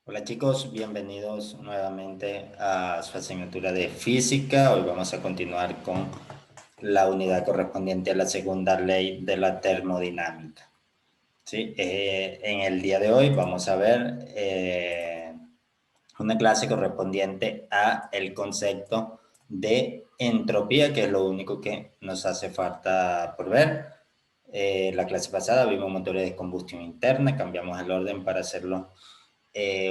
Hola chicos, bienvenidos nuevamente a su asignatura de física. Hoy vamos a continuar con la unidad correspondiente a la segunda ley de la termodinámica. ¿Sí? En el día de hoy vamos a ver una clase correspondiente a el concepto de entropía, que es lo único que nos hace falta por ver. La clase pasada vimos motores de combustión interna, cambiamos el orden para hacerlo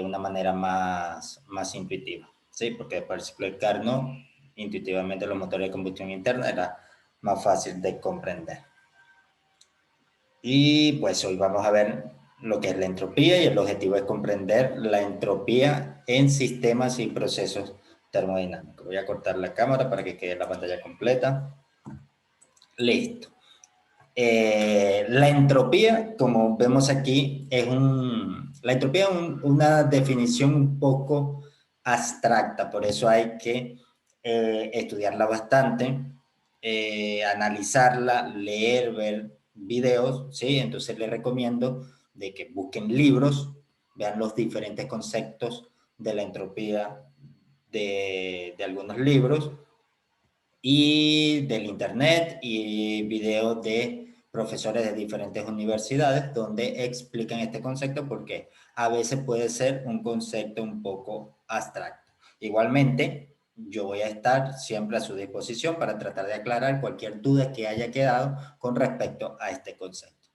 una manera más intuitiva, ¿sí? Porque para explicarnos intuitivamente los motores de combustión interna era más fácil de comprender. Y pues hoy vamos a ver lo que es la entropía, y el objetivo es comprender la entropía en sistemas y procesos termodinámicos. Voy a cortar la cámara para que quede la pantalla completa. Listo. La entropía, como vemos aquí, la entropía es una definición un poco abstracta, por eso hay que estudiarla bastante, analizarla, leer, ver videos, ¿sí? Entonces les recomiendo de que busquen libros, vean los diferentes conceptos de la entropía de algunos libros, y del internet, y videos de profesores de diferentes universidades donde explican este concepto, porque a veces puede ser un concepto un poco abstracto. Igualmente, yo voy a estar siempre a su disposición para tratar de aclarar cualquier duda que haya quedado con respecto a este concepto.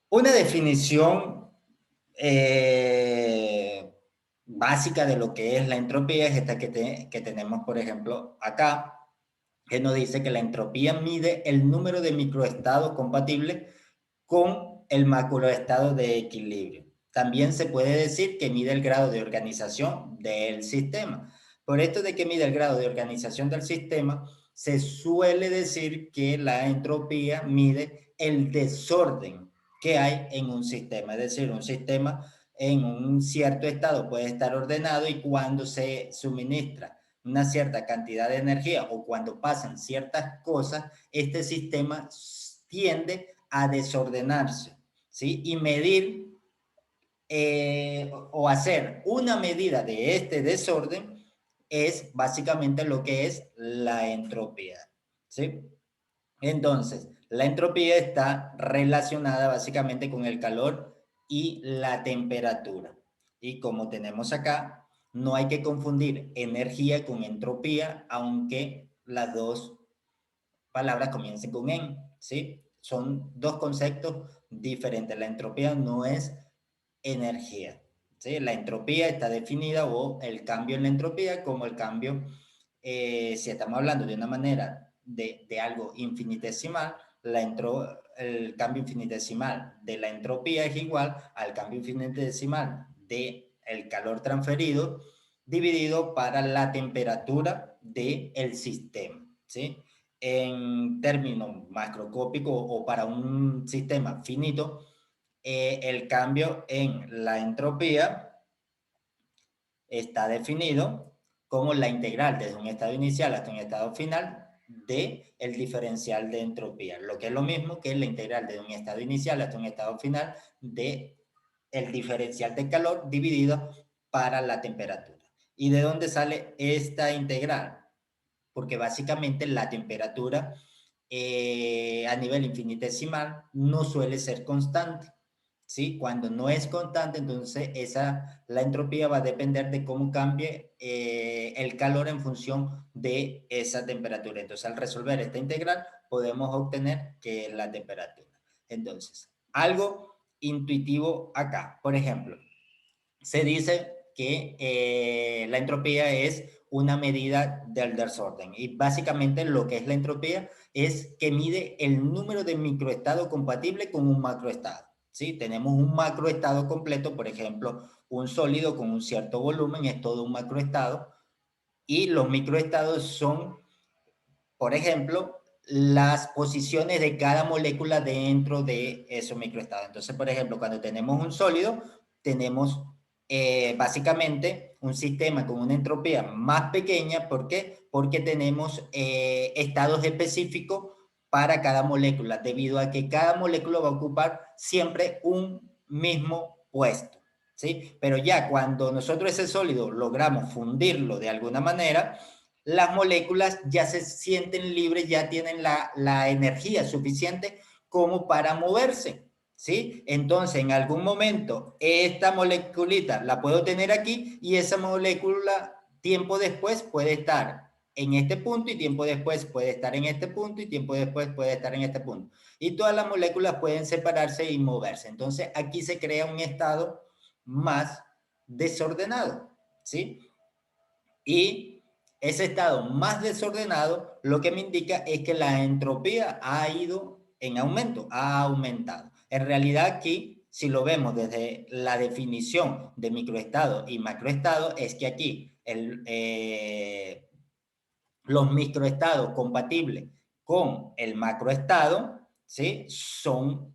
Una definición básica de lo que es la entropía es esta que tenemos, por ejemplo, acá, que nos dice que la entropía mide el número de microestados compatibles con el macroestado de equilibrio. También se puede decir que mide el grado de organización del sistema. Por esto de que mide el grado de organización del sistema, se suele decir que la entropía mide el desorden que hay en un sistema. Es decir, un sistema en un cierto estado puede estar ordenado, y cuando se suministra una cierta cantidad de energía o cuando pasan ciertas cosas, este sistema tiende a desordenarse, ¿sí? Y medir o hacer una medida de este desorden es básicamente lo que es la entropía, ¿sí? Entonces, la entropía está relacionada básicamente con el calor y la temperatura. Y como tenemos acá, no hay que confundir energía con entropía, aunque las dos palabras comiencen con en, ¿sí? Son dos conceptos diferentes. La entropía no es energía, ¿sí? La entropía está definida, o el cambio en la entropía, como el cambio, si estamos hablando de una manera de algo infinitesimal, el cambio infinitesimal de la entropía es igual al cambio infinitesimal del calor transferido dividido para la temperatura del sistema, ¿sí? En términos macroscópicos o para un sistema finito, el cambio en la entropía está definido como la integral desde un estado inicial hasta un estado final de el diferencial de entropía, lo que es lo mismo que la integral desde un estado inicial hasta un estado final de el diferencial de calor dividido para la temperatura. ¿Y de dónde sale esta integral? Porque básicamente la temperatura a nivel infinitesimal no suele ser constante, ¿sí? Cuando no es constante, entonces la entropía va a depender de cómo cambie el calor en función de esa temperatura. Entonces, al resolver esta integral, podemos obtener que es la temperatura. Entonces, algo intuitivo acá. Por ejemplo, se dice que la entropía es una medida del desorden, y básicamente lo que es la entropía es que mide el número de microestados compatibles con un macroestado, ¿sí? Tenemos un macroestado completo, por ejemplo, un sólido con un cierto volumen es todo un macroestado, y los microestados son, por ejemplo, las posiciones de cada molécula dentro de esos microestados. Entonces, por ejemplo, cuando tenemos un sólido, tenemos básicamente un sistema con una entropía más pequeña. ¿Por qué? Porque tenemos estados específicos para cada molécula, debido a que cada molécula va a ocupar siempre un mismo puesto, ¿sí? Pero ya cuando nosotros ese sólido logramos fundirlo de alguna manera, las moléculas ya se sienten libres, ya tienen la energía suficiente como para moverse, ¿sí? Entonces, en algún momento, esta moleculita la puedo tener aquí y esa molécula tiempo después puede estar en este punto y tiempo después puede estar en este punto y tiempo después puede estar en este punto. Y todas las moléculas pueden separarse y moverse. Entonces, aquí se crea un estado más desordenado, ¿sí? Y ese estado más desordenado lo que me indica es que la entropía ha ido en aumento, ha aumentado. En realidad aquí, si lo vemos desde la definición de microestado y macroestado, es que aquí los microestados compatibles con el macroestado, ¿sí? Son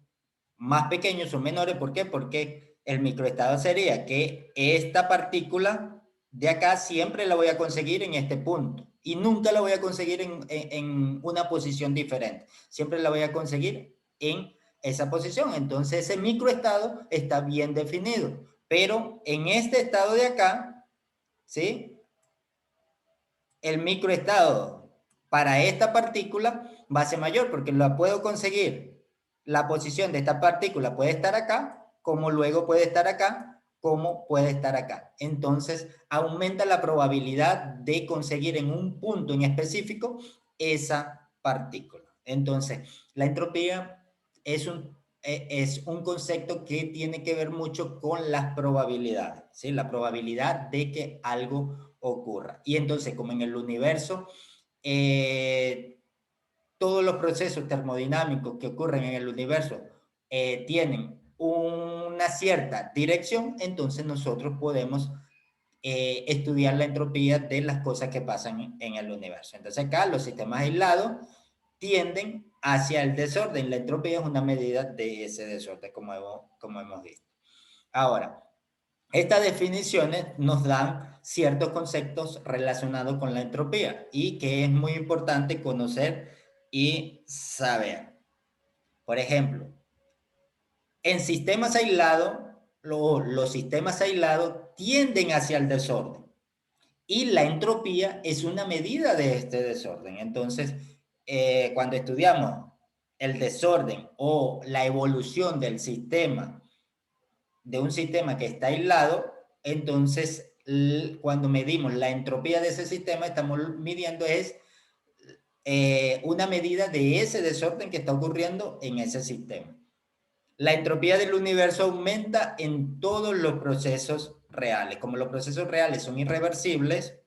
más pequeños, son menores. ¿Por qué? Porque el microestado sería que esta partícula de acá siempre la voy a conseguir en este punto y nunca la voy a conseguir en una posición diferente. Siempre la voy a conseguir en esa posición. Entonces ese microestado está bien definido. Pero en este estado de acá, ¿sí? El microestado para esta partícula va a ser mayor porque la puedo conseguir. La posición de esta partícula puede estar acá, como luego puede estar acá, como puede estar acá. Entonces, aumenta la probabilidad de conseguir en un punto en específico esa partícula. Entonces, la entropía es un concepto que tiene que ver mucho con las probabilidades, ¿sí? La probabilidad de que algo ocurra. Y entonces, como en el universo, todos los procesos termodinámicos que ocurren en el universo tienen una cierta dirección, entonces nosotros podemos estudiar la entropía de las cosas que pasan en el universo. Entonces acá los sistemas aislados tienden hacia el desorden. La entropía es una medida de ese desorden, como hemos visto. Ahora, estas definiciones nos dan ciertos conceptos relacionados con la entropía y que es muy importante conocer y saber. Por ejemplo, en sistemas aislados, los sistemas aislados tienden hacia el desorden y la entropía es una medida de este desorden. Entonces, cuando estudiamos el desorden o la evolución del sistema, de un sistema que está aislado, entonces cuando medimos la entropía de ese sistema, estamos midiendo una medida de ese desorden que está ocurriendo en ese sistema. La entropía del universo aumenta en todos los procesos reales. Como los procesos reales son irreversibles,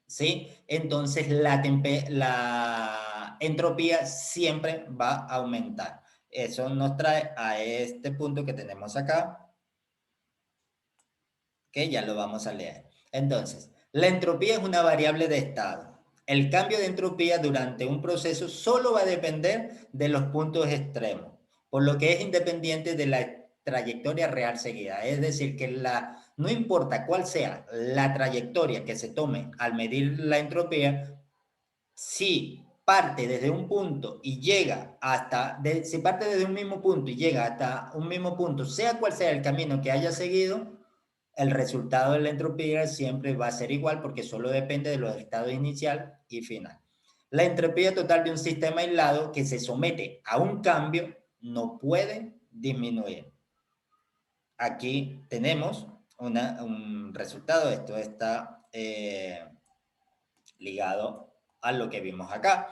¿sí? Entonces la entropía siempre va a aumentar. Eso nos trae a este punto que tenemos acá, que ya lo vamos a leer. Entonces, la entropía es una variable de estado. El cambio de entropía durante un proceso solo va a depender de los puntos extremos, por lo que es independiente de la trayectoria real seguida. Es decir, que no importa cuál sea la trayectoria que se tome al medir la entropía, si parte desde un punto y llega si parte desde un mismo punto y llega hasta un mismo punto, sea cual sea el camino que haya seguido, el resultado de la entropía siempre va a ser igual porque solo depende de los estados inicial y final. La entropía total de un sistema aislado que se somete a un cambio no puede disminuir. Aquí tenemos un resultado. Esto está ligado a lo que vimos acá.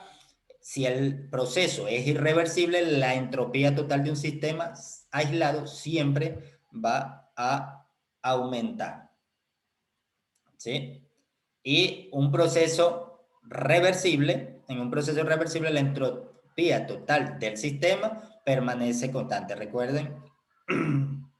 Si el proceso es irreversible, la entropía total de un sistema aislado siempre va a aumentar, ¿sí? Y un proceso reversible, en un proceso reversible la entropía total del sistema permanece constante. Recuerden, en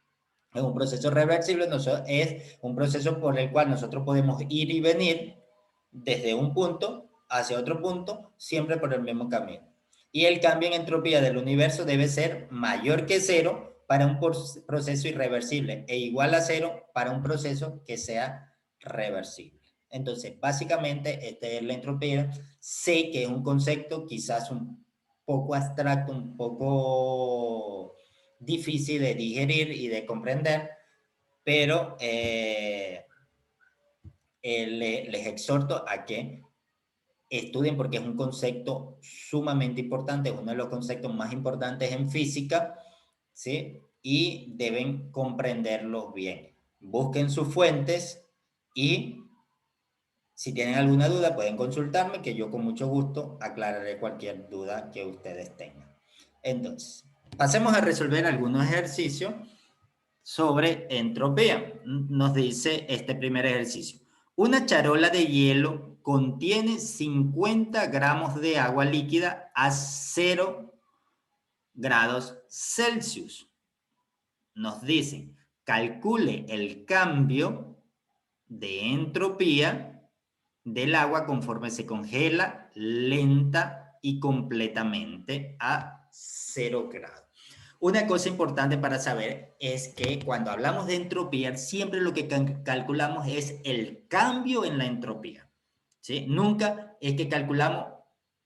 un proceso reversible es un proceso por el cual nosotros podemos ir y venir desde un punto hacia otro punto, siempre por el mismo camino. Y el cambio en entropía del universo debe ser mayor que cero para un proceso irreversible e igual a cero para un proceso que sea reversible. Entonces, básicamente, esta es la entropía. Sé que es un concepto quizás un poco abstracto, un poco difícil de digerir y de comprender, pero les exhorto a que estudien porque es un concepto sumamente importante, es uno de los conceptos más importantes en física, ¿sí? Y deben comprenderlos bien. Busquen sus fuentes y si tienen alguna duda pueden consultarme, que yo con mucho gusto aclararé cualquier duda que ustedes tengan. Entonces, pasemos a resolver algunos ejercicios sobre entropía. Nos dice este primer ejercicio. Una charola de hielo contiene 50 gramos de agua líquida a 0 grados Celsius. Nos dicen, calcule el cambio de entropía del agua conforme se congela lenta y completamente a 0 grados. Una cosa importante para saber es que cuando hablamos de entropía, siempre lo que calculamos es el cambio en la entropía, ¿sí? Nunca es que calculamos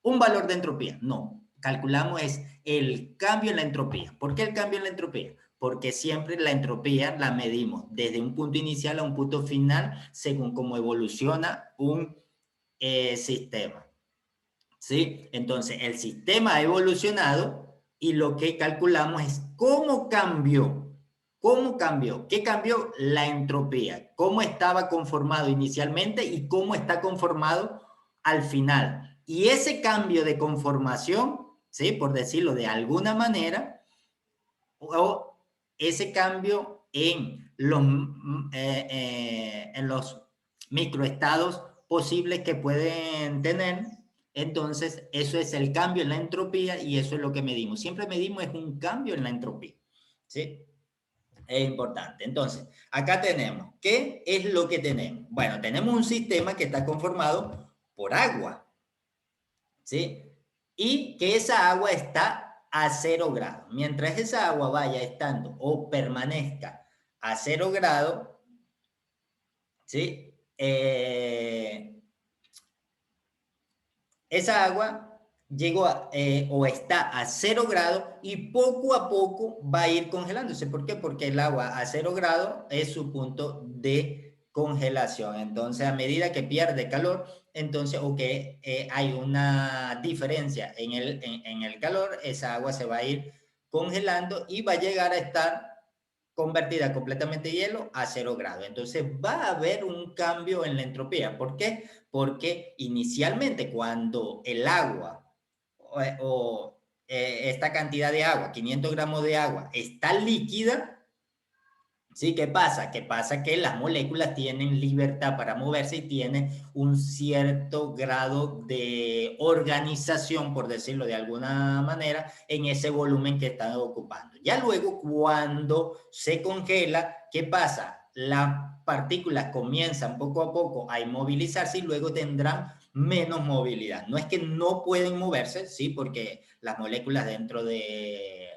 un valor de entropía, no. Calculamos es el cambio en la entropía. ¿Por qué el cambio en la entropía? Porque siempre la entropía la medimos desde un punto inicial a un punto final según cómo evoluciona un sistema, ¿sí? Entonces, el sistema ha evolucionado y lo que calculamos es cómo cambió. ¿Cómo cambió? ¿Qué cambió? La entropía. ¿Cómo estaba conformado inicialmente y cómo está conformado al final? Y ese cambio de conformación, ¿sí? Por decirlo de alguna manera, o ese cambio en los microestados posibles que pueden tener. Entonces, eso es el cambio en la entropía y eso es lo que medimos. Siempre medimos es un cambio en la entropía, ¿sí? Es importante. Entonces, acá tenemos, ¿qué es lo que tenemos? Bueno, tenemos un sistema que está conformado por agua, ¿sí? Y que esa agua está a 0 grados. Mientras esa agua vaya estando o permanezca a 0 grados, ¿sí? Esa agua llegó o está a 0 grados y poco a poco va a ir congelándose. ¿Por qué? Porque el agua a 0 grados es su punto de congelación. Entonces, a medida que pierde calor, entonces, o que hay una diferencia en el calor, esa agua se va a ir congelando y va a llegar a estar convertida completamente en hielo a 0 grados. Entonces va a haber un cambio en la entropía. ¿Por qué? Porque inicialmente cuando el agua esta cantidad de agua, 500 gramos de agua, está líquida, ¿sí? ¿Qué pasa? Que pasa que las moléculas tienen libertad para moverse y tienen un cierto grado de organización, por decirlo de alguna manera, en ese volumen que están ocupando. Ya luego, cuando se congela, ¿qué pasa? Las partículas comienzan poco a poco a inmovilizarse y luego tendrán menos movilidad. No es que no pueden moverse, ¿sí? Porque las moléculas dentro de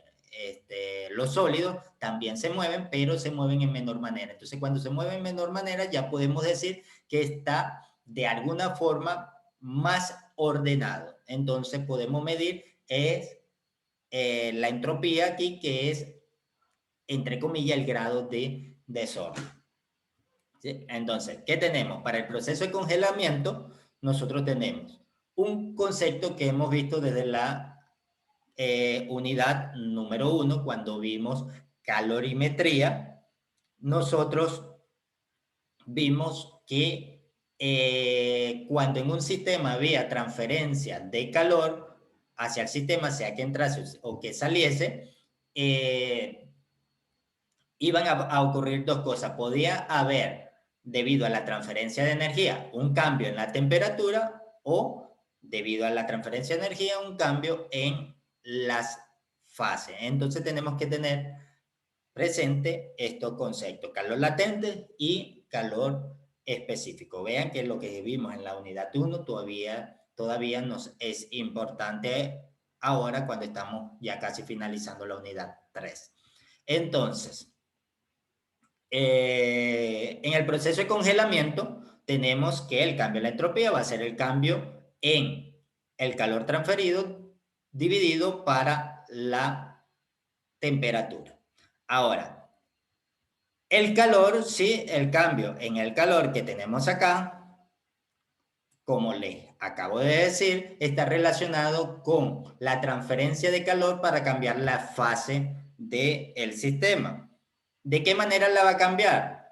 los sólidos también se mueven, pero se mueven en menor manera. Entonces, cuando se mueven en menor manera, ya podemos decir que está de alguna forma más ordenado. Entonces, podemos medir la entropía aquí, que es, entre comillas, el grado de desorden. ¿Sí? Entonces, ¿qué tenemos? Para el proceso de congelamiento, nosotros tenemos un concepto que hemos visto desde la unidad número 1, cuando vimos calorimetría, nosotros vimos que cuando en un sistema había transferencia de calor hacia el sistema, sea que entrase o que saliese, iban a ocurrir dos cosas. Podía haber, debido a la transferencia de energía, un cambio en la temperatura o, debido a la transferencia de energía, un cambio en las fases. Entonces tenemos que tener presente estos conceptos, calor latente y calor específico. Vean que lo que vimos en la unidad 1 todavía nos es importante ahora cuando estamos ya casi finalizando la unidad 3. Entonces, en el proceso de congelamiento tenemos que el cambio de la entropía va a ser el cambio en el calor transferido dividido para la temperatura. Ahora, El calor, sí, el cambio en el calor que tenemos acá, como les acabo de decir, está relacionado con la transferencia de calor para cambiar la fase del sistema. ¿De qué manera la va a cambiar?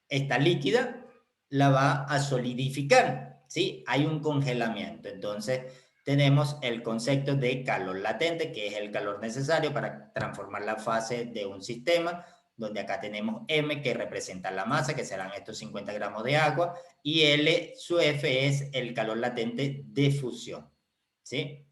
Esta líquida la va a solidificar, ¿sí? Hay un congelamiento. Entonces, tenemos el concepto de calor latente, que es el calor necesario para transformar la fase de un sistema, donde acá tenemos M, que representa la masa, que serán estos 50 gramos de agua, y L, su F, es el calor latente de fusión, ¿sí?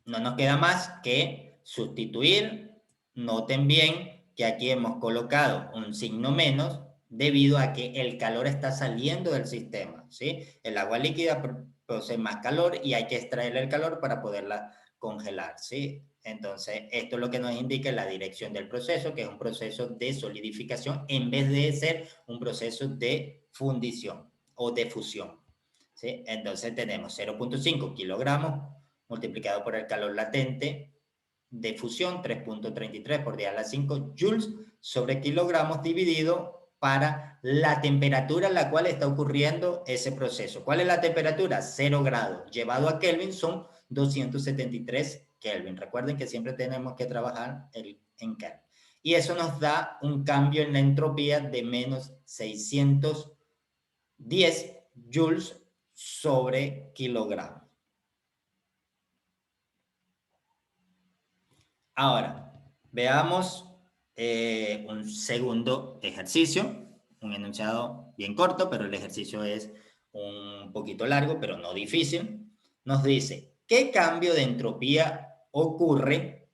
No nos queda más que sustituir. Noten bien que aquí hemos colocado un signo menos debido a que el calor está saliendo del sistema, ¿sí? El agua líquida produce más calor y hay que extraer el calor para poderla congelar, ¿sí? Entonces, esto es lo que nos indica la dirección del proceso, que es un proceso de solidificación en vez de ser un proceso de fundición o de fusión, ¿sí? Entonces, tenemos 0.5 kilogramos multiplicado por el calor latente de fusión, 3.33 por 10 a la 5 joules sobre kilogramos dividido para la temperatura a la cual está ocurriendo ese proceso. ¿Cuál es la temperatura? 0 grados. Llevado a Kelvin son 273 Kelvin. Recuerden que siempre tenemos que trabajar en Kelvin. Y eso nos da un cambio en la entropía de menos 610 joules sobre kilogramos. Ahora, veamos un segundo ejercicio, un enunciado bien corto, pero el ejercicio es un poquito largo, pero no difícil. Nos dice, ¿qué cambio de entropía ocurre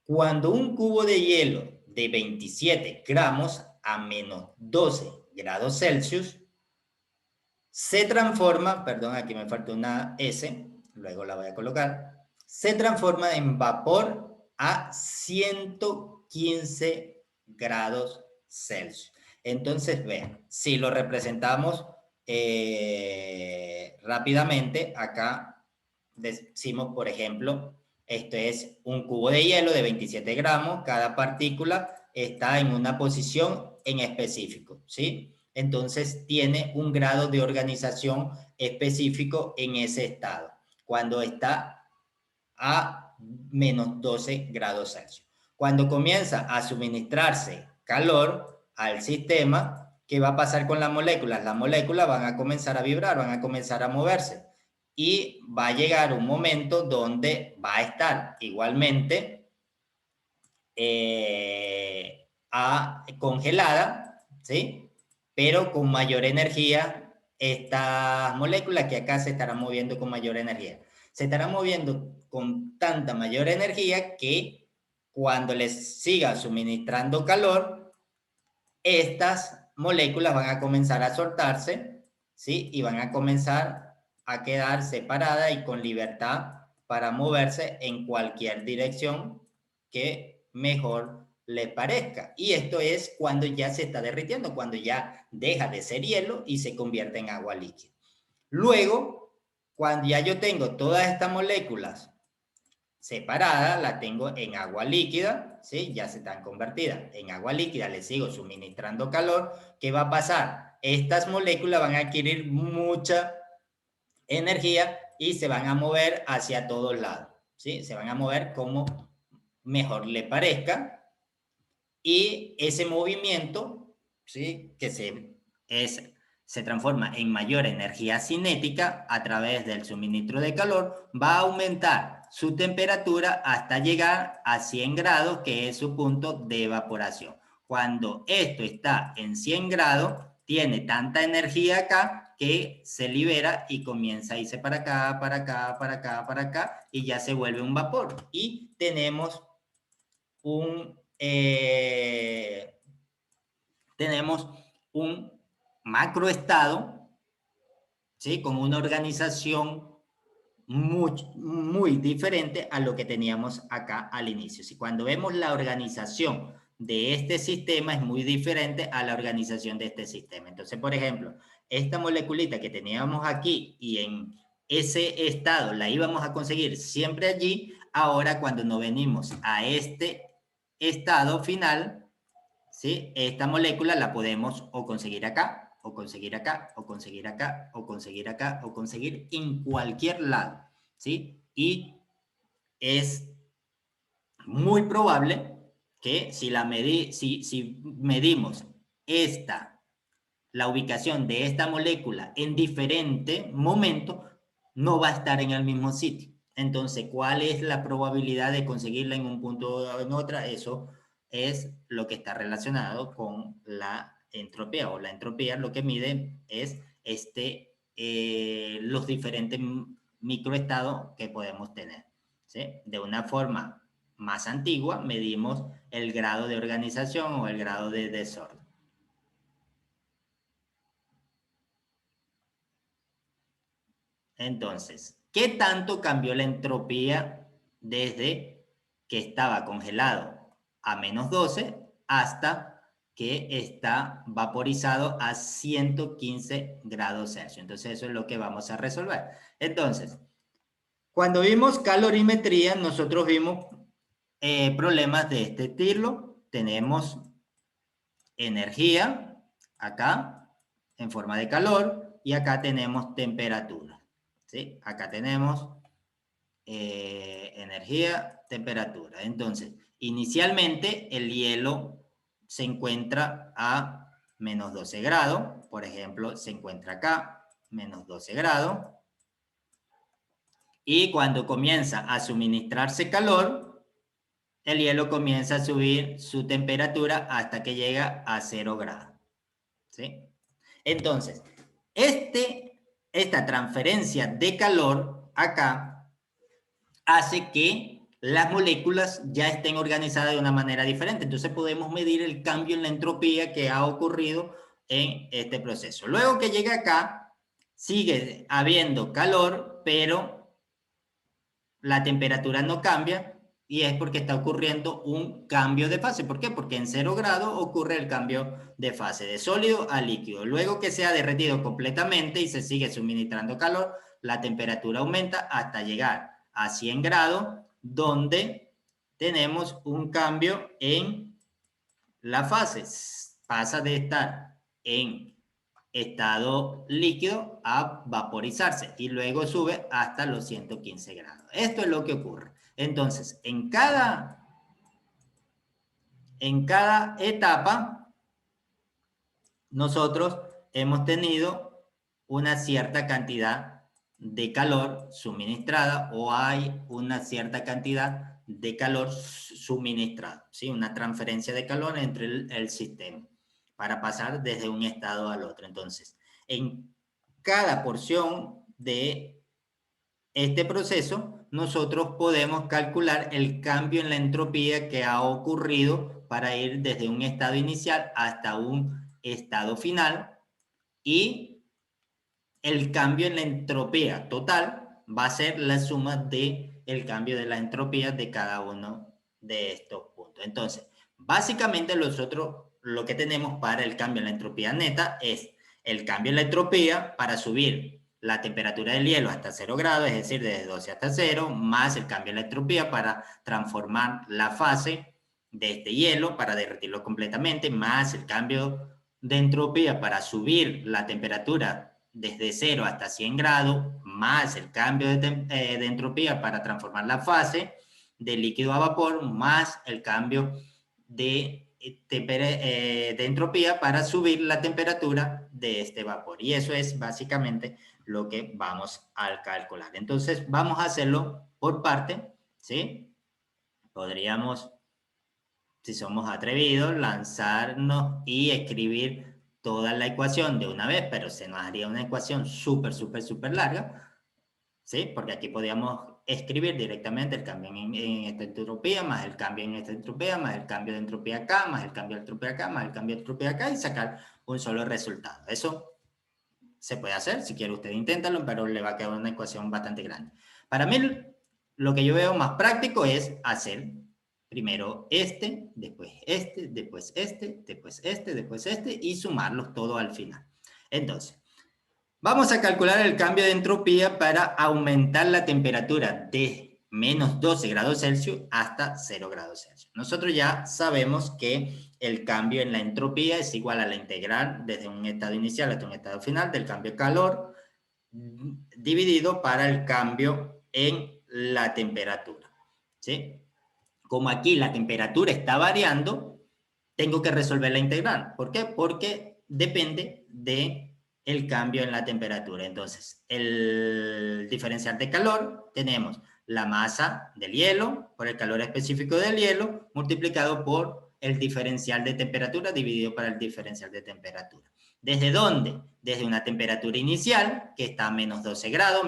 cuando un cubo de hielo de 27 gramos a menos 12 grados Celsius se transforma, perdón, aquí me falta una S, luego la voy a colocar, se transforma en vapor a 115 grados Celsius. Entonces, vean, si lo representamos rápidamente, acá decimos, por ejemplo, esto es un cubo de hielo de 27 gramos, cada partícula está en una posición en específico, ¿sí? Entonces tiene un grado de organización específico en ese estado, cuando está a menos 12 grados Celsius. Cuando comienza a suministrarse calor al sistema, ¿qué va a pasar con las moléculas? Las moléculas van a comenzar a vibrar, van a comenzar a moverse y va a llegar un momento donde va a estar igualmente congelada, ¿sí? Pero con mayor energía, estas moléculas que acá se estarán moviendo con mayor energía. Se estarán moviendo con tanta mayor energía que cuando les siga suministrando calor, estas moléculas van a comenzar a soltarse, ¿sí? Y van a comenzar a quedar separadas y con libertad para moverse en cualquier dirección que mejor le parezca. Y esto es cuando ya se está derritiendo, cuando ya deja de ser hielo y se convierte en agua líquida. Luego, cuando ya yo tengo todas estas moléculas separadas, las tengo en agua líquida, ¿sí? Ya se están convertidas en agua líquida, le sigo suministrando calor. ¿Qué va a pasar? Estas moléculas van a adquirir mucha energía y se van a mover hacia todos lados, ¿sí? Se van a mover como mejor le parezca. Y ese movimiento, ¿sí? Que se transforma en mayor energía cinética a través del suministro de calor, va a aumentar su temperatura hasta llegar a 100 grados, que es su punto de evaporación. Cuando esto está en 100 grados, tiene tanta energía acá que se libera y comienza a irse para acá, para acá, para acá, para acá, y ya se vuelve un vapor. Y tenemos un macroestado, ¿sí? Con una organización muy diferente a lo que teníamos acá al inicio. Si cuando vemos la organización de este sistema es muy diferente a la organización de este sistema. Entonces, por ejemplo, esta moleculita que teníamos aquí y en ese estado la íbamos a conseguir siempre allí, ahora cuando nos venimos a este estado final, ¿sí? Esta molécula la podemos o conseguir acá, o conseguir acá, o conseguir acá, o conseguir acá, o conseguir en cualquier lado, ¿sí? Y es muy probable que si medimos la ubicación de esta molécula en diferente momento, no va a estar en el mismo sitio. Entonces, ¿cuál es la probabilidad de conseguirla en un punto o en otra? Eso es lo que está relacionado con la entropía, o la entropía lo que mide es los diferentes microestados que podemos tener, ¿sí? De una forma más antigua medimos el grado de organización o el grado de desorden. Entonces, ¿qué tanto cambió la entropía desde que estaba congelado a -12 hasta que está vaporizado a 115 grados Celsius? Entonces, eso es lo que vamos a resolver. Entonces, cuando vimos calorimetría, nosotros vimos problemas de este estilo. Tenemos energía acá en forma de calor y acá tenemos temperatura, ¿sí? Acá tenemos energía, temperatura. Entonces, inicialmente el hielo se encuentra a -12 grados. Por ejemplo, se encuentra acá, -12 grados. Y cuando comienza a suministrarse calor, el hielo comienza a subir su temperatura hasta que llega a 0 grados, ¿sí? Entonces, esta transferencia de calor acá hace que las moléculas ya estén organizadas de una manera diferente. Entonces podemos medir el cambio en la entropía que ha ocurrido en este proceso. Luego que llega acá, sigue habiendo calor, pero la temperatura no cambia, y es porque está ocurriendo un cambio de fase. ¿Por qué? Porque en 0 grados ocurre el cambio de fase de sólido a líquido. Luego que se ha derretido completamente y se sigue suministrando calor, la temperatura aumenta hasta llegar a 100 grados, donde tenemos un cambio en la fase. Pasa de estar en estado líquido a vaporizarse y luego sube hasta los 115 grados. Esto es lo que ocurre. Entonces, en cada etapa, nosotros hemos tenido una cierta cantidad de calor suministrada, o hay una cierta cantidad de calor suministrado, ¿sí? Una transferencia de calor entre el sistema para pasar desde un estado al otro. Entonces, en cada porción de este proceso, nosotros podemos calcular el cambio en la entropía que ha ocurrido para ir desde un estado inicial hasta un estado final, y el cambio en la entropía total va a ser la suma del cambio de la entropía de cada uno de estos puntos. Entonces, básicamente nosotros lo que tenemos para el cambio en la entropía neta es el cambio en la entropía para subir la temperatura del hielo hasta 0 grados, es decir, desde 12 hasta 0, más el cambio en la entropía para transformar la fase de este hielo, para derretirlo completamente, más el cambio de entropía para subir la temperatura desde 0 hasta 100 grados, más el cambio de entropía para transformar la fase de líquido a vapor, más el cambio de entropía para subir la temperatura de este vapor. Y eso es básicamente lo que vamos a calcular. Entonces, vamos a hacerlo por parte, ¿sí? Podríamos, si somos atrevidos, lanzarnos y escribir toda la ecuación de una vez, pero se nos haría una ecuación súper larga, ¿sí? Porque aquí podríamos escribir directamente el cambio en esta entropía, más el cambio en esta entropía, más el cambio de entropía acá, más el cambio de entropía acá, más el cambio de entropía acá, y sacar un solo resultado. Eso se puede hacer, si quiere usted inténtalo, pero le va a quedar una ecuación bastante grande. Para mí, lo que yo veo más práctico es hacer primero después después después después y sumarlos todos al final. Entonces, vamos a calcular el cambio de entropía para aumentar la temperatura de menos 12 grados Celsius hasta 0 grados Celsius. Nosotros ya sabemos que el cambio en la entropía es igual a la integral desde un estado inicial hasta un estado final del cambio de calor dividido para el cambio en la temperatura, ¿sí? Como aquí la temperatura está variando, tengo que resolver la integral. ¿Por qué? Porque depende del cambio en la temperatura. Entonces, el diferencial de calor, tenemos la masa del hielo por el calor específico del hielo multiplicado por el diferencial de temperatura dividido por el diferencial de temperatura. ¿Desde dónde? Desde una temperatura inicial que está a menos 12 grados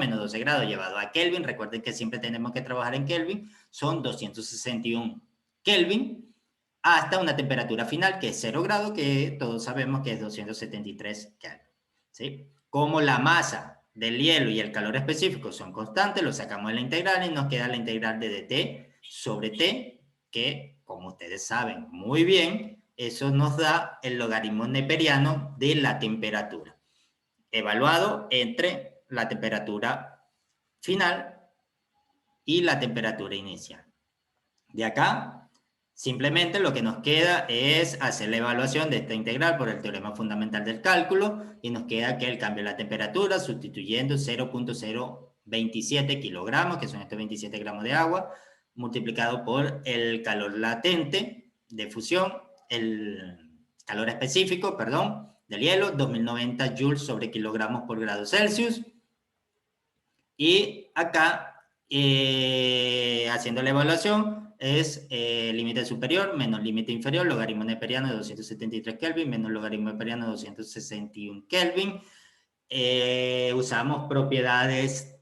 llevado a Kelvin. Recuerden que siempre tenemos que trabajar en Kelvin. Son 261 Kelvin hasta una temperatura final que es 0 grados, que todos sabemos que es 273 Kelvin. ¿Sí? Como la masa del hielo y el calor específico son constantes, lo sacamos de la integral y nos queda la integral de dt sobre t, que como ustedes saben muy bien, eso nos da el logaritmo neperiano de la temperatura, evaluado entre la temperatura final y la temperatura inicial. De acá, simplemente lo que nos queda es hacer la evaluación de esta integral por el teorema fundamental del cálculo y nos queda que el cambio de la temperatura sustituyendo 0.027 kilogramos, que son estos 27 gramos de agua, multiplicado por el calor latente de fusión, el calor específico, perdón, del hielo, 2090 joules sobre kilogramos por grado Celsius. Y acá, haciendo la evaluación, es límite superior menos límite inferior, logaritmo neperiano de 273 Kelvin menos logaritmo neperiano de 261 Kelvin. Usamos propiedades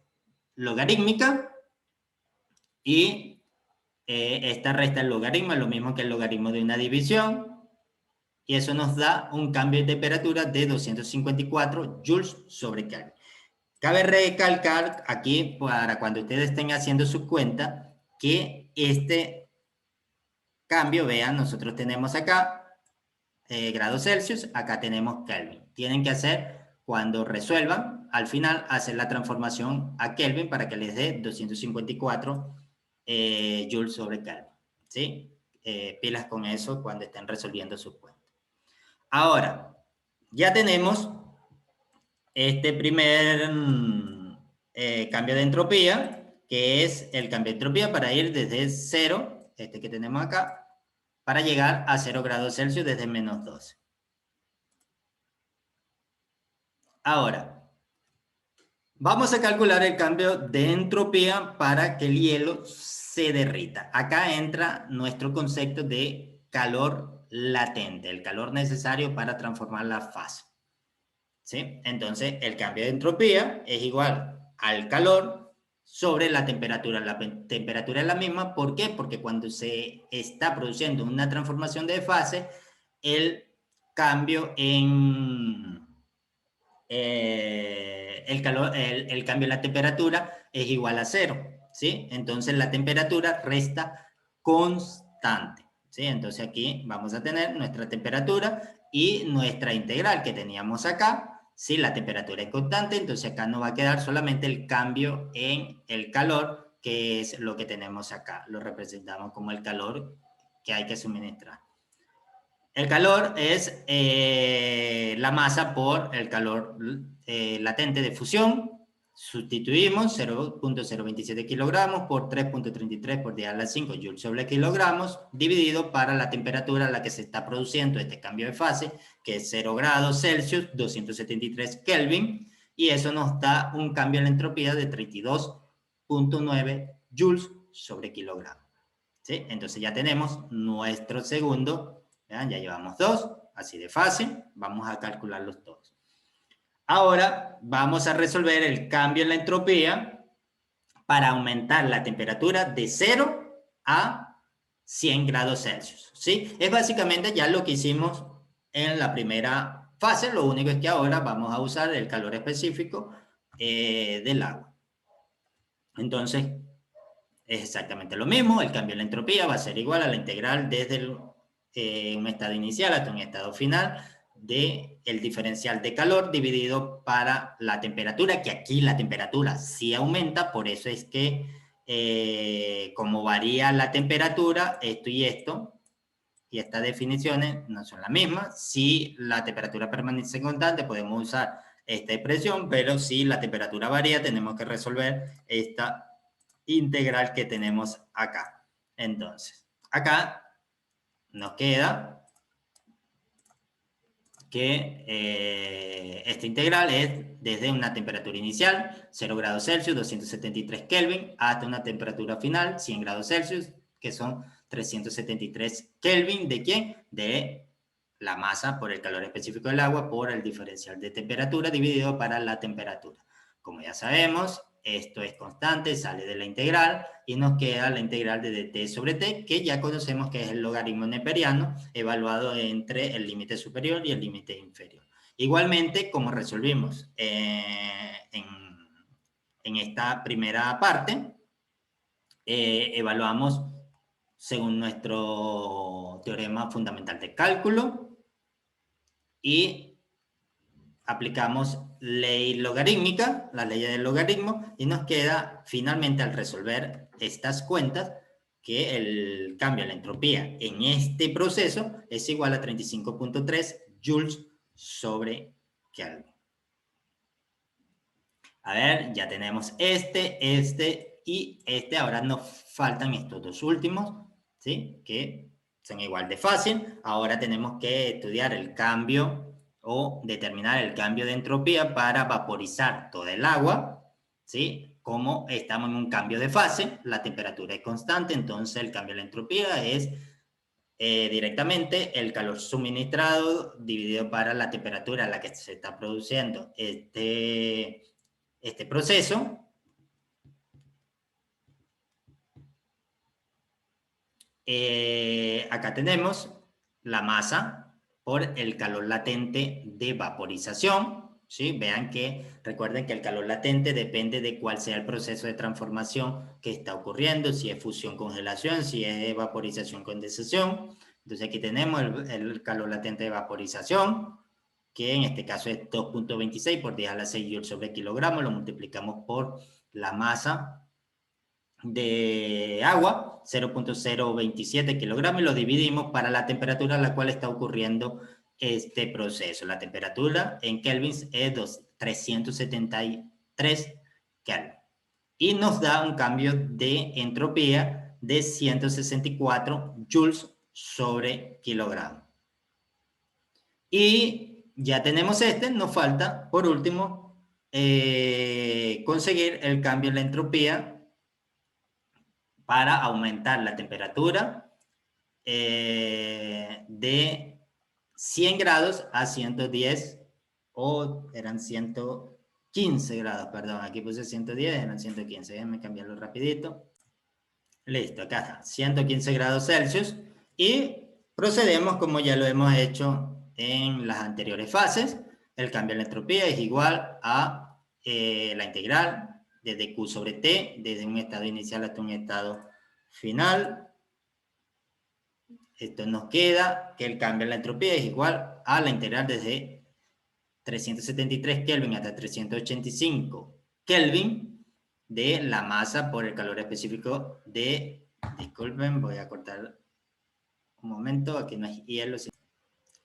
logarítmicas y esta resta el logaritmo, es lo mismo que el logaritmo de una división, y eso nos da un cambio de temperatura de 254 joules sobre Kelvin. Cabe recalcar aquí, para cuando ustedes estén haciendo su cuenta, que este cambio, vean, nosotros tenemos acá grados Celsius, acá tenemos Kelvin. Tienen que hacer, cuando resuelvan, al final, hacer la transformación a Kelvin para que les dé 254 joules sobre Kelvin. ¿Sí? Pilas con eso cuando estén resolviendo su cuenta. Ahora, ya tenemos este primer cambio de entropía, que es el cambio de entropía para ir desde 0, este que tenemos acá, para llegar a 0 grados Celsius desde menos 12. Ahora, vamos a calcular el cambio de entropía para que el hielo se derrita. Acá entra nuestro concepto de calor latente, el calor necesario para transformar la fase. ¿Sí? Entonces, el cambio de entropía es igual al calor sobre la temperatura. La temperatura es la misma. ¿Por qué? Porque cuando se está produciendo una transformación de fase, el cambio en el cambio en la temperatura es igual a 0. ¿Sí? Entonces, la temperatura resta constante. ¿Sí? Entonces, aquí vamos a tener nuestra temperatura y nuestra integral que teníamos acá. Si la temperatura es constante, entonces acá nos va a quedar solamente el cambio en el calor, que es lo que tenemos acá. Lo representamos como el calor que hay que suministrar. El calor es la masa por el calor latente de fusión. Sustituimos 0.027 kilogramos por 3.33 por 10 a la 5 joules sobre kilogramos, dividido para la temperatura a la que se está produciendo este cambio de fase, que es 0 grados Celsius, 273 Kelvin, y eso nos da un cambio en la entropía de 32.9 joules sobre kilogramo. ¿Sí? Entonces ya tenemos nuestro segundo, ¿vean? Ya llevamos 2, así de fácil, vamos a calcularlos todos. Ahora vamos a resolver el cambio en la entropía para aumentar la temperatura de 0 a 100 grados Celsius. ¿Sí? Es básicamente ya lo que hicimos en la primera fase, lo único es que ahora vamos a usar el calor específico del agua. Entonces, es exactamente lo mismo, el cambio en la entropía va a ser igual a la integral desde un estado inicial hasta un estado final del diferencial de calor dividido para la temperatura, que aquí la temperatura sí aumenta, por eso es que como varía la temperatura, esto y estas definiciones no son las mismas. Si la temperatura permanece constante, podemos usar esta expresión, pero si la temperatura varía, tenemos que resolver esta integral que tenemos acá. Entonces, acá nos queda que esta integral es desde una temperatura inicial, 0 grados Celsius, 273 Kelvin, hasta una temperatura final, 100 grados Celsius, que son 373 Kelvin. ¿De quién? De la masa por el calor específico del agua por el diferencial de temperatura dividido para la temperatura. Como ya sabemos, esto es constante, sale de la integral y nos queda la integral de dt sobre t, que ya conocemos que es el logaritmo neperiano evaluado entre el límite superior y el límite inferior. Igualmente, como resolvimos en esta primera parte, evaluamos según nuestro teorema fundamental de cálculo y aplicamos ley logarítmica, la ley del logaritmo, y nos queda finalmente al resolver estas cuentas que el cambio de la entropía en este proceso es igual a 35.3 joules sobre Kelvin. A ver, ya tenemos este y este. Ahora nos faltan estos dos últimos, ¿sí? Que son igual de fácil. Ahora tenemos que estudiar el cambio o determinar el cambio de entropía para vaporizar toda el agua, ¿sí? Como estamos en un cambio de fase, la temperatura es constante, entonces el cambio de la entropía es directamente el calor suministrado dividido para la temperatura a la que se está produciendo este proceso. Acá tenemos la masa por el calor latente de vaporización, ¿sí? Vean que, recuerden que el calor latente depende de cuál sea el proceso de transformación que está ocurriendo, si es fusión-congelación, si es vaporización-condensación. Entonces aquí tenemos el calor latente de vaporización, que en este caso es 2.26 por 10 a la 6 joules sobre kilogramo, lo multiplicamos por la masa de agua, 0.027 kilogramos, y lo dividimos para la temperatura a la cual está ocurriendo este proceso. La temperatura en kelvins es 373 Kelvin. Y nos da un cambio de entropía de 164 joules sobre kilogramo. Y ya tenemos nos falta, por último, conseguir el cambio en la entropía para aumentar la temperatura de 100 grados a 110, o eran 115 grados, perdón, aquí puse 110, eran 115, déjenme cambiarlo rapidito. Listo, acá está, 115 grados Celsius, y procedemos como ya lo hemos hecho en las anteriores fases. El cambio en la entropía es igual a la integral desde Q sobre T, desde un estado inicial hasta un estado final. Esto nos queda que el cambio en la entropía es igual a la integral desde 373 Kelvin hasta 385 Kelvin de la masa por el calor específico de, disculpen, voy a cortar un momento, aquí no hay hielo.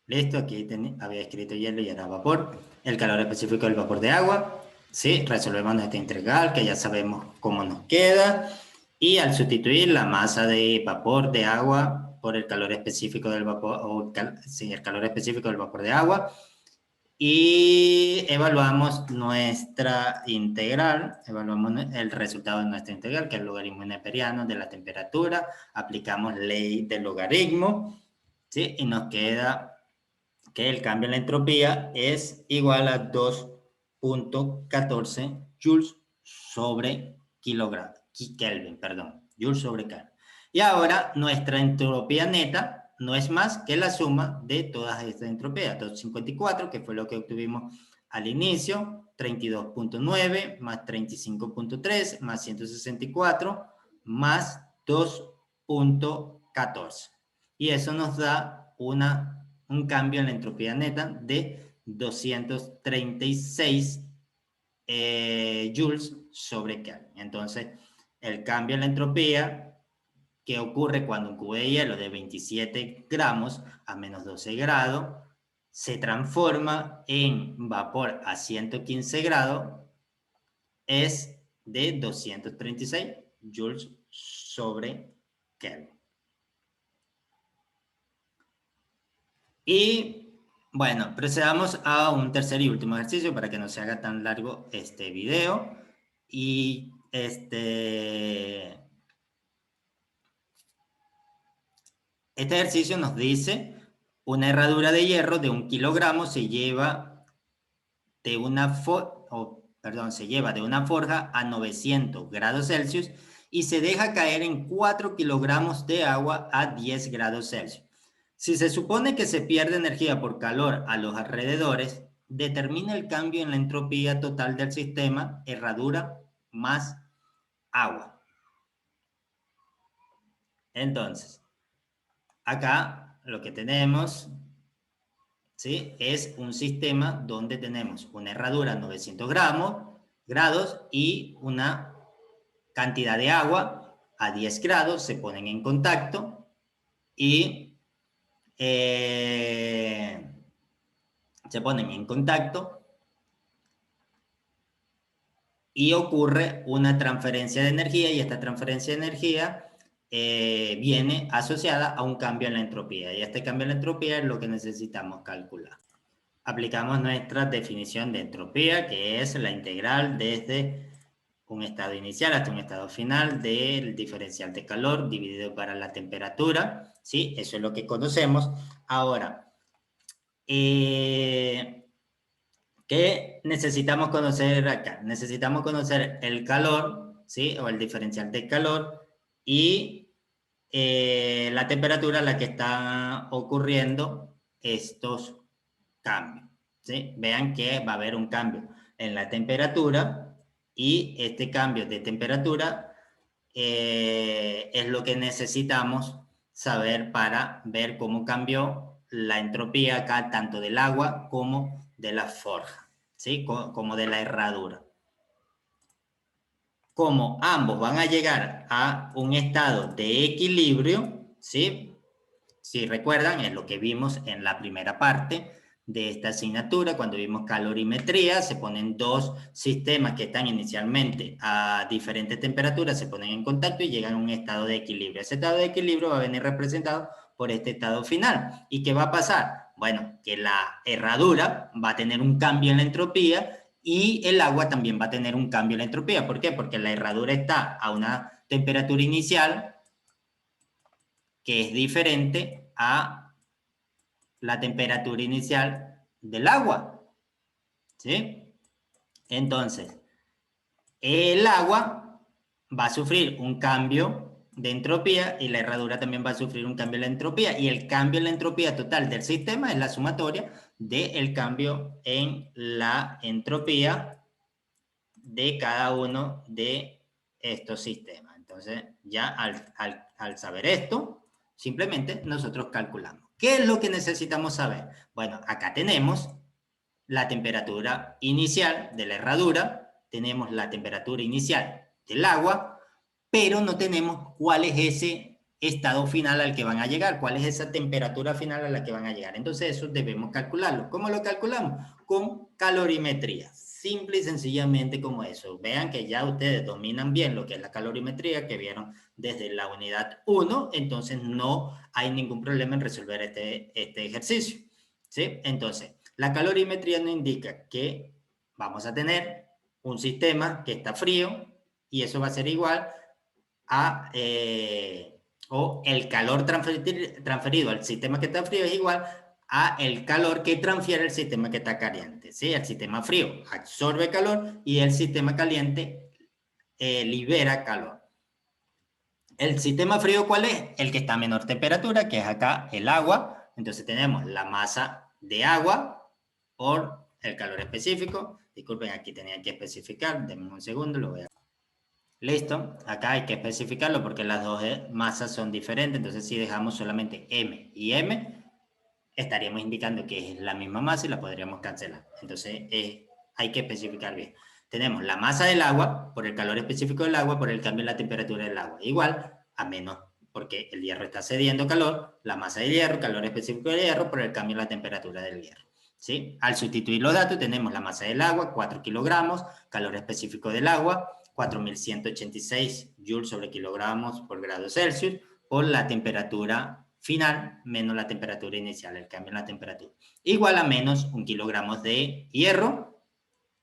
Listo, aquí había escrito hielo y era vapor. El calor específico del vapor de agua. Sí, resolvemos nuestra integral, que ya sabemos cómo nos queda. Y al sustituir la masa de vapor de agua por el calor específico del vapor, el calor específico del vapor de agua, y evaluamos nuestra integral, evaluamos el resultado de nuestra integral, que es el logaritmo neperiano de la temperatura, aplicamos ley del logaritmo, ¿sí? Y nos queda que el cambio en la entropía es igual a 2.14 joules sobre Kelvin, perdón, joules sobre Kelvin. Y ahora nuestra entropía neta no es más que la suma de todas estas entropías, 254, que fue lo que obtuvimos al inicio, 32.9 más 35.3 más 164 más 2.14. Y eso nos da un cambio en la entropía neta de 236 joules sobre Kelvin. Entonces, el cambio en la entropía que ocurre cuando un cubo de hielo de 27 gramos a menos 12 grados se transforma en vapor a 115 grados es de 236 joules sobre Kelvin. Y bueno, procedamos a un tercer y último ejercicio para que no se haga tan largo este video. Y este ejercicio nos dice, una herradura de hierro de 1 kilogramo se lleva de una forja a 900 grados Celsius y se deja caer en 4 kilogramos de agua a 10 grados Celsius. Si se supone que se pierde energía por calor a los alrededores, determina el cambio en la entropía total del sistema, herradura más agua. Entonces, acá lo que tenemos, ¿sí?, es un sistema donde tenemos una herradura a 900 grados y una cantidad de agua a 10 grados, se ponen en contacto y ocurre una transferencia de energía y esta transferencia de energía viene asociada a un cambio en la entropía y este cambio en la entropía es lo que necesitamos calcular. Aplicamos nuestra definición de entropía, que es la integral desde un estado inicial hasta un estado final del diferencial de calor dividido para la temperatura, ¿sí? Eso es lo que conocemos. Ahora, ¿qué necesitamos conocer acá? Necesitamos conocer el calor, ¿sí?, o el diferencial de calor y la temperatura a la que están ocurriendo estos cambios, ¿sí? Vean que va a haber un cambio en la temperatura y este cambio de temperatura es lo que necesitamos saber para ver cómo cambió la entropía acá, tanto del agua como de la forja, ¿sí?, como de la herradura. Como ambos van a llegar a un estado de equilibrio, ¿sí? Si recuerdan, es lo que vimos en la primera parte de esta asignatura, cuando vimos calorimetría, se ponen dos sistemas que están inicialmente a diferentes temperaturas, se ponen en contacto y llegan a un estado de equilibrio. Ese estado de equilibrio va a venir representado por este estado final. ¿Y qué va a pasar? Bueno, que la herradura va a tener un cambio en la entropía y el agua también va a tener un cambio en la entropía. ¿Por qué? Porque la herradura está a una temperatura inicial que es diferente a la temperatura inicial del agua, ¿sí? Entonces, el agua va a sufrir un cambio de entropía y la herradura también va a sufrir un cambio en la entropía y el cambio en la entropía total del sistema es la sumatoria del cambio en la entropía de cada uno de estos sistemas. Entonces, ya al saber esto, simplemente nosotros calculamos. ¿Qué es lo que necesitamos saber? Bueno, acá tenemos la temperatura inicial de la herradura, tenemos la temperatura inicial del agua, pero no tenemos cuál es ese estado final al que van a llegar, cuál es esa temperatura final a la que van a llegar. Entonces eso debemos calcularlo. ¿Cómo lo calculamos? Con calorimetría. Simple y sencillamente como eso. Vean que ya ustedes dominan bien lo que es la calorimetría, que vieron desde la unidad 1, entonces no hay ningún problema en resolver este ejercicio, ¿sí? Entonces, la calorimetría nos indica que vamos a tener un sistema que está frío y eso va a ser igual a, o el calor transferido al sistema que está frío es igual a el calor que transfiere el sistema que está caliente, ¿sí? El sistema frío absorbe calor y el sistema caliente libera calor. ¿El sistema frío cuál es? El que está a menor temperatura, que es acá el agua. Entonces tenemos la masa de agua por el calor específico. Disculpen, aquí tenía que especificar. Denme un segundo, lo voy a... Listo, acá hay que especificarlo porque las dos masas son diferentes. Entonces si dejamos solamente M y M, estaríamos indicando que es la misma masa y la podríamos cancelar. Entonces hay que especificar bien. tenemos la masa del agua por el calor específico del agua por el cambio en la temperatura del agua. Igual a menos, porque el hierro está cediendo calor, la masa del hierro, calor específico del hierro por el cambio en la temperatura del hierro. ¿Sí? Al sustituir los datos tenemos la masa del agua, 4 kilogramos, calor específico del agua, 4.186 joules sobre kilogramos por grado Celsius, por la temperatura final menos la temperatura inicial, el cambio en la temperatura. Igual a menos 1 kilogramo de hierro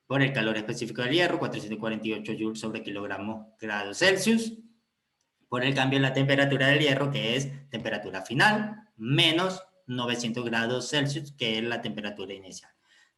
por el calor específico del hierro, 448 joules sobre kilogramo grado Celsius, por el cambio en la temperatura del hierro, que es temperatura final, menos 900 grados Celsius, que es la temperatura inicial.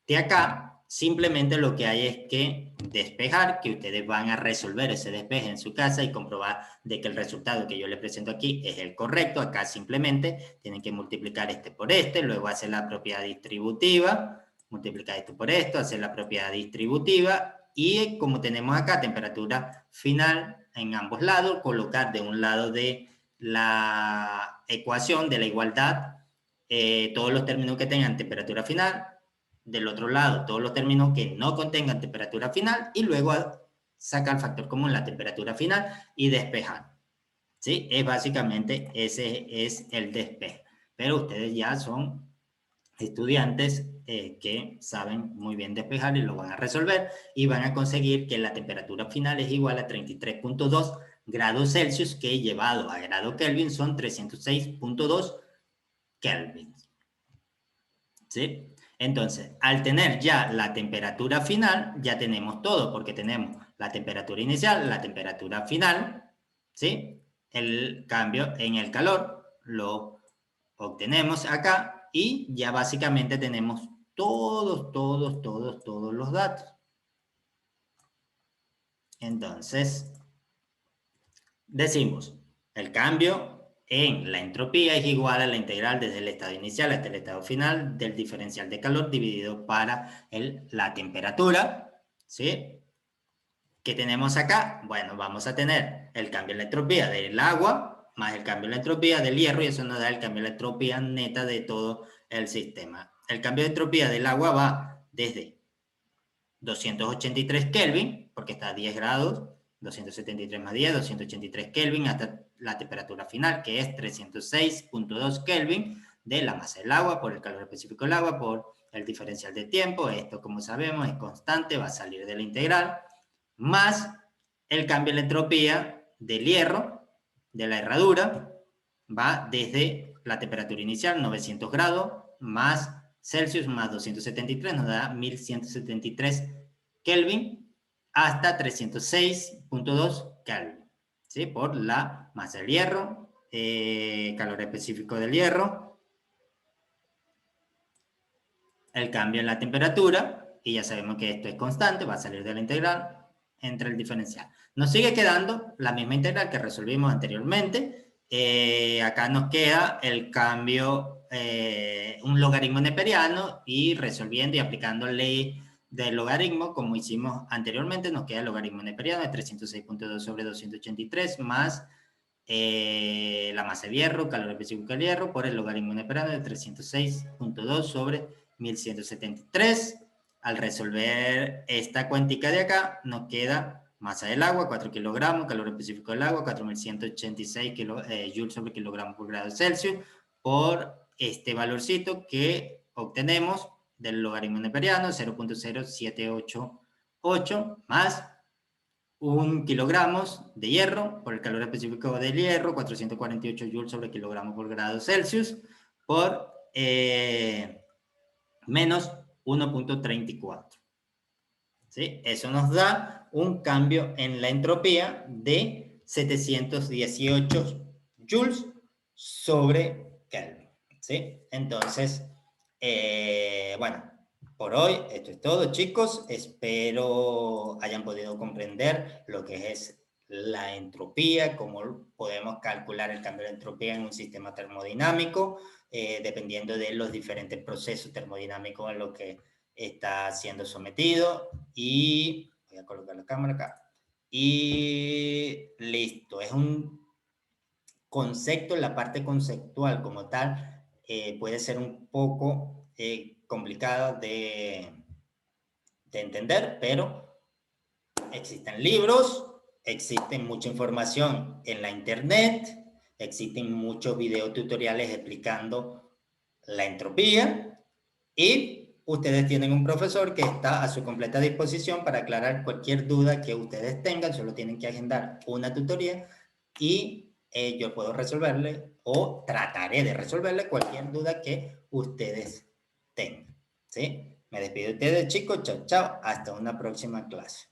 De acá, simplemente lo que hay es que despejar, que ustedes van a resolver ese despeje en su casa y comprobar de que el resultado que yo les presento aquí es el correcto. Acá simplemente tienen que multiplicar este por este, luego hacer la propiedad distributiva, multiplicar esto por esto, hacer la propiedad distributiva, y como tenemos acá temperatura final en ambos lados, colocar de un lado de la ecuación de la igualdad todos los términos que tengan temperatura final, del otro lado todos los términos que no contengan temperatura final, y luego sacar el factor común, la temperatura final, y despejar. ¿Sí? Es básicamente ese es el despeje. Pero ustedes ya son estudiantes que saben muy bien despejar y lo van a resolver y van a conseguir que la temperatura final es igual a 33.2 grados Celsius, que llevado a grado Kelvin son 306.2 Kelvin. ¿Sí? Entonces, al tener ya la temperatura final, ya tenemos todo, porque tenemos la temperatura inicial, la temperatura final, ¿sí? El cambio en el calor lo obtenemos acá, y ya básicamente tenemos todos los datos. Entonces, decimos, el cambio en la entropía es igual a la integral desde el estado inicial hasta el estado final del diferencial de calor dividido para la temperatura, ¿sí? ¿Qué tenemos acá? Bueno, vamos a tener el cambio en la entropía del agua más el cambio en la entropía del hierro, y eso nos da el cambio en la entropía neta de todo el sistema. El cambio de entropía del agua va desde 283 Kelvin, porque está a 10 grados, 273 más 10, 283 Kelvin, hasta la temperatura final, que es 306.2 Kelvin, de la masa del agua, por el calor específico del agua, por el diferencial de tiempo. Esto, como sabemos, es constante, va a salir de la integral, más el cambio en la entropía del hierro, de la herradura, va desde la temperatura inicial, 900 grados, más Celsius, más 273, nos da 1173 Kelvin, hasta 306.2 Kelvin, ¿sí? Por la masa del hierro, calor específico del hierro, el cambio en la temperatura, y ya sabemos que esto es constante, va a salir de la integral entre el diferencial. Nos sigue quedando la misma integral que resolvimos anteriormente. Acá nos queda el cambio, un logaritmo neperiano, y resolviendo y aplicando la ley del logaritmo, como hicimos anteriormente, nos queda el logaritmo neperiano de 306.2 sobre 283 más la masa de hierro, calor específico del hierro, por el logaritmo neperiano de 306.2 sobre 1173. Al resolver esta cuentica de acá, nos queda masa del agua, 4 kilogramos, calor específico del agua, 4.186 joules sobre kilogramo por grado Celsius, por este valorcito que obtenemos del logaritmo neperiano, 0.0788, más 1 kilogramos de hierro, por el calor específico del hierro, 448 joules sobre kilogramo por grado Celsius, por menos 1.34. ¿Sí? Eso nos da un cambio en la entropía de 718 joules sobre Kelvin. ¿Sí? Entonces, bueno, por hoy esto es todo, chicos. Espero hayan podido comprender lo que es la entropía, cómo podemos calcular el cambio de entropía en un sistema termodinámico, dependiendo de los diferentes procesos termodinámicos en los que está siendo sometido. Y voy a colocar la cámara acá. Y listo. Es un concepto, la parte conceptual como tal puede ser un poco complicada de entender, pero Existen libros, existen mucha información en la internet, existen muchos videotutoriales explicando la entropía y ustedes tienen un profesor que está a su completa disposición para aclarar cualquier duda que ustedes tengan. Solo tienen que agendar una tutoría y yo puedo resolverle o trataré de resolverle cualquier duda que ustedes tengan. ¿Sí? Me despido de ustedes, chicos. Chao, chao. Hasta una próxima clase.